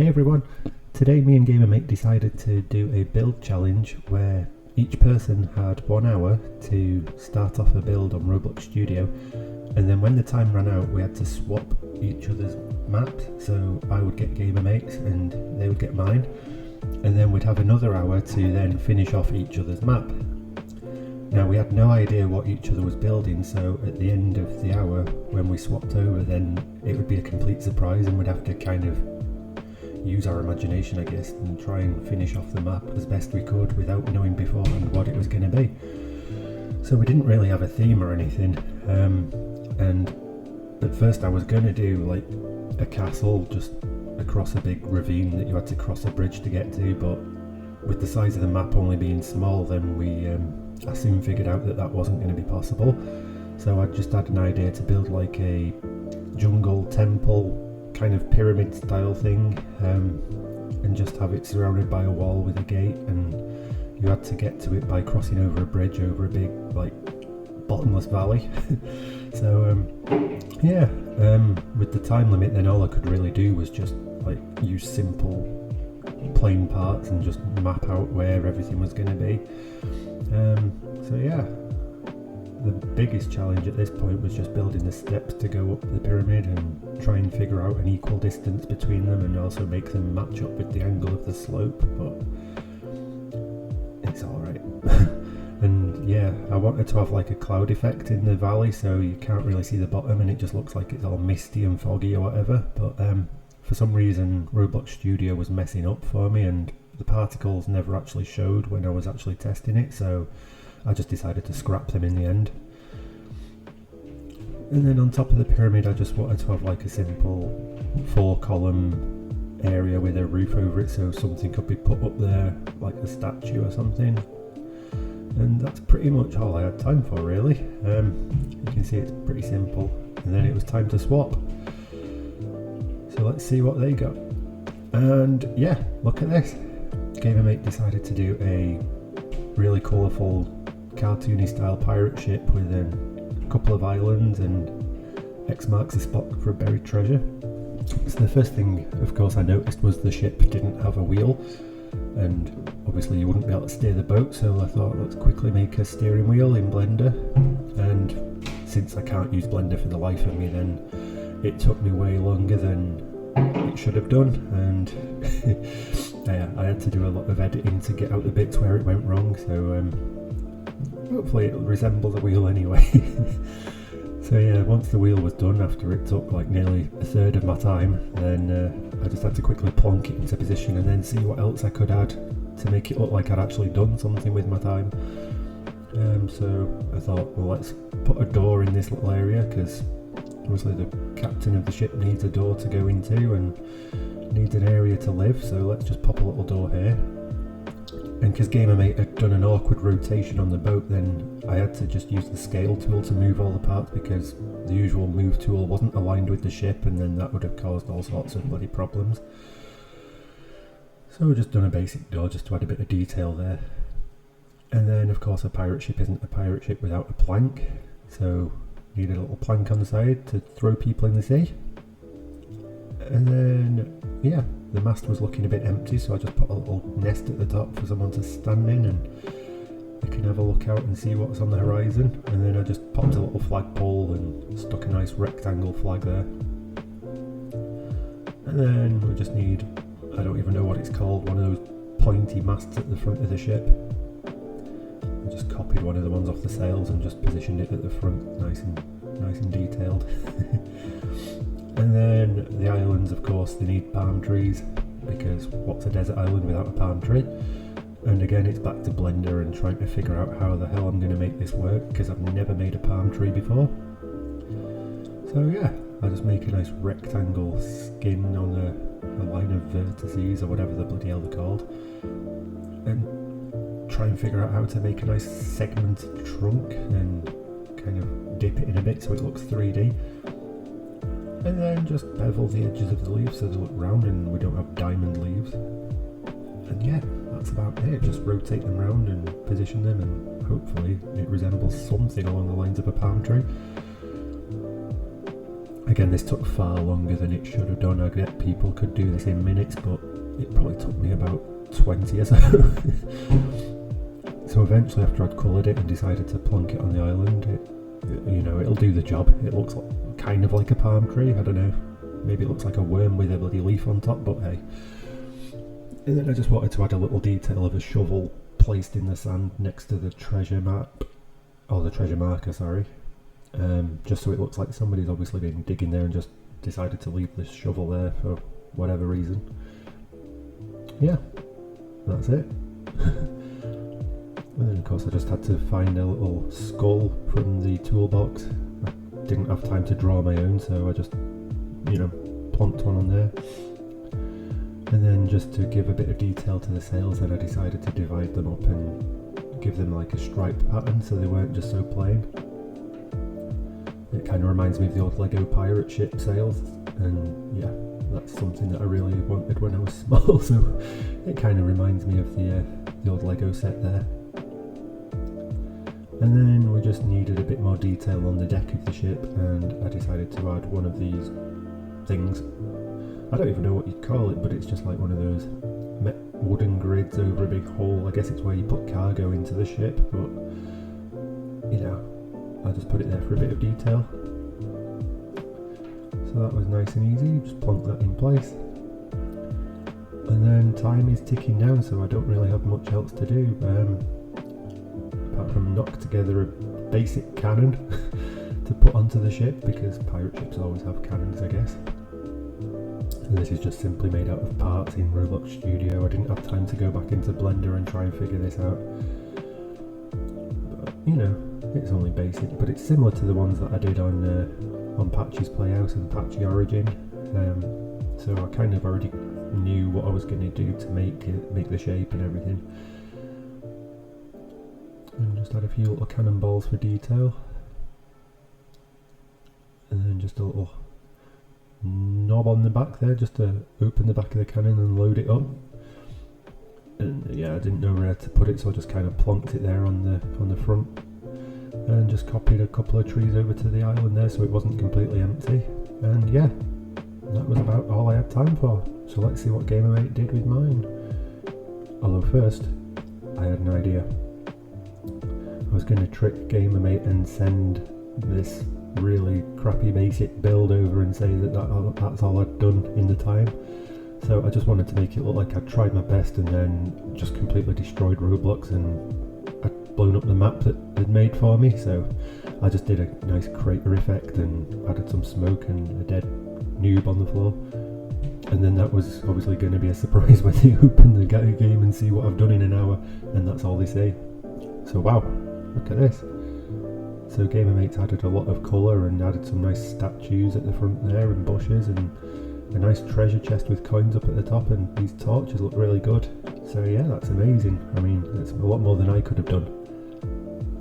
Hey everyone, today me and GamerMate decided to do a build challenge where each person had 1 hour to start off a build on Roblox Studio, and then when the time ran out we had to swap each other's maps, so I would get GamerMate's and they would get mine, and then we'd have another hour to then finish off each other's map. Now we had no idea what each other was building, so at the end of the hour when we swapped over, then it would be a complete surprise and we'd have to kind of use our imagination, I guess, and try and finish off the map as best we could without knowing beforehand what it was going to be. So we didn't really have a theme or anything, and at first I was going to do like a castle just across a big ravine that you had to cross a bridge to get to, but with the size of the map only being small, then I soon figured out that that wasn't going to be possible. So I just had an idea to build like a jungle temple kind of pyramid style thing, and just have it surrounded by a wall with a gate, and you had to get to it by crossing over a bridge over a big like bottomless valley. So with the time limit, then all I could really do was just like use simple plain parts and just map out where everything was going to be. The biggest challenge at this point was just building the steps to go up the pyramid and try and figure out an equal distance between them and also make them match up with the angle of the slope, but it's alright. And yeah, I wanted to have like a cloud effect in the valley so you can't really see the bottom and it just looks like it's all misty and foggy or whatever, but for some reason Roblox Studio was messing up for me and the particles never actually showed when I was actually testing it, so I just decided to scrap them in the end. And then on top of the pyramid I just wanted to have like a simple 4-column area with a roof over it so something could be put up there like a statue or something. And that's pretty much all I had time for really. You can see it's pretty simple. And then it was time to swap. So let's see what they got. And yeah, look at this. GamerMate decided to do a really colourful cartoony style pirate ship with a couple of islands and X marks the spot for a buried treasure. So the first thing of course I noticed was the ship didn't have a wheel, and obviously you wouldn't be able to steer the boat, so I thought let's quickly make a steering wheel in Blender, and since I can't use Blender for the life of me, then it took me way longer than it should have done, and I had to do a lot of editing to get out the bits where it went wrong, so hopefully it'll resemble the wheel anyway. So yeah, once the wheel was done, after it took like nearly a third of my time, then I just had to quickly plonk it into position and then see what else I could add to make it look like I'd actually done something with my time. So I thought, well, let's put a door in this little area because obviously the captain of the ship needs a door to go into and needs an area to live, so let's just pop a little door here. And because GamerMate had done an awkward rotation on the boat, then I had to just use the scale tool to move all the parts because the usual move tool wasn't aligned with the ship, and then that would have caused all sorts of bloody problems. So we've just done a basic door just to add a bit of detail there. And then of course a pirate ship isn't a pirate ship without a plank, so needed a little plank on the side to throw people in the sea. And then yeah, the mast was looking a bit empty, so I just put a little nest at the top for someone to stand in and they can have a look out and see what's on the horizon. And then I just popped a little flagpole and stuck a nice rectangle flag there. And then we just need, I don't even know what it's called, one of those pointy masts at the front of the ship. I just copied one of the ones off the sails and just positioned it at the front, nice and detailed. And then the islands, of course, they need palm trees, because what's a desert island without a palm tree? And again, it's back to Blender and trying to figure out how the hell I'm going to make this work, because I've never made a palm tree before. So yeah, I just make a nice rectangle skin on a line of vertices, or whatever the bloody hell they're called, and try and figure out how to make a nice segmented trunk and kind of dip it in a bit so it looks 3D. And then just bevel the edges of the leaves so they look round and we don't have diamond leaves. And yeah, that's about it. Just rotate them round and position them, and hopefully it resembles something along the lines of a palm tree. Again, this took far longer than it should have done. I get people could do this in minutes, but it probably took me about 20 or so. So eventually, after I'd coloured it and decided to plonk it on the island, it'll do the job. It looks kind of like a palm tree. I don't know. Maybe it looks like a worm with a bloody leaf on top, but hey. And then I just wanted to add a little detail of a shovel placed in the sand next to the treasure map, or the treasure marker, sorry. Just so it looks like somebody's obviously been digging there and just decided to leave this shovel there for whatever reason. Yeah, that's it. And then of course I just had to find a little skull from the toolbox. I didn't have time to draw my own, so I just, plonked one on there. And then just to give a bit of detail to the sails, then I decided to divide them up and give them like a striped pattern so they weren't just so plain. It kind of reminds me of the old Lego pirate ship sails, and yeah, that's something that I really wanted when I was small, so it kind of reminds me of the old Lego set there. And then we just needed a bit more detail on the deck of the ship, and I decided to add one of these things. I don't even know what you'd call it, but it's just like one of those wooden grids over a big hole. I guess it's where you put cargo into the ship, but I just put it there for a bit of detail. So that was nice and easy, just plonk that in place. And then time is ticking down, so I don't really have much else to do, apart from knock together a basic cannon to put onto the ship, because pirate ships always have cannons, I guess. And this is just simply made out of parts in Roblox Studio. I didn't have time to go back into Blender and try and figure this out. But, it's only basic, but it's similar to the ones that I did on Patchy's Playhouse and Patchy Origin. So I kind of already knew what I was going to do to make the shape and everything. And just add a few little cannonballs for detail. And then just a little knob on the back there, just to open the back of the cannon and load it up. And yeah, I didn't know where to put it, so I just kind of plonked it there on the front, and just copied a couple of trees over to the island there so it wasn't completely empty. And yeah, that was about all I had time for. So let's see what Gamermate did with mine. Although first, I had an idea. I was going to trick Gamermate and send this really crappy basic build over and say that's all I'd done in the time. So I just wanted to make it look like I'd tried my best and then just completely destroyed Roblox, and I'd blown up the map that they'd made for me. So I just did a nice crater effect and added some smoke and a dead noob on the floor. And then that was obviously going to be a surprise when they open the game and see what I've done in an hour, and that's all they say. So wow, look at this. So Gamermate's added a lot of colour and added some nice statues at the front there and bushes and a nice treasure chest with coins up at the top, and these torches look really good. So yeah, that's amazing. I mean, it's a lot more than I could have done.